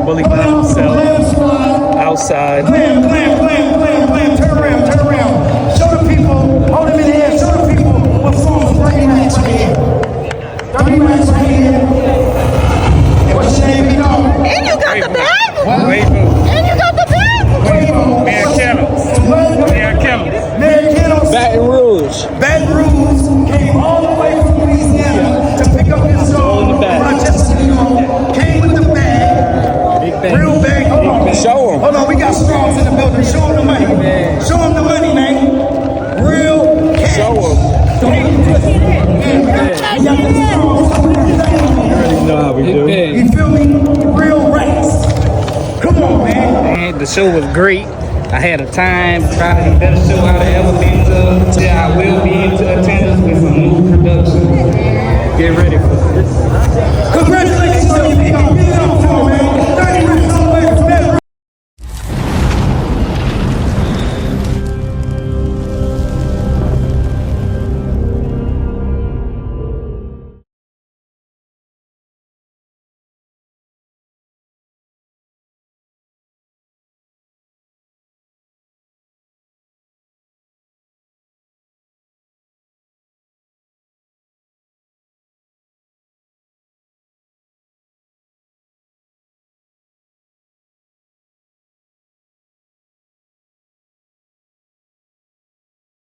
Bully by himself outside. Glam. Turn around. Show the people, hold him in the air, show the people what form of 30 minutes right here. 30 minutes right here. And what's your name, you know? And you got the bag? Quavo. And you got the bag? Mayor Kettles. Baton Rouge. Baton Rouge came all the way from Louisiana to pick up his song from Rochester, New York. Came with the bag. Big bag. Real bag. Hold on. Show 'em. Hold on, we got straws in the building. Show them the money. Show them the money, man. Real cash. Show 'em. We got the straws. You know how we do. You feel me? Real rats. Come on, man. And the show was great. I had a time, probably the best show I've ever been to. Yeah, I will be into attendance with some new production. Get ready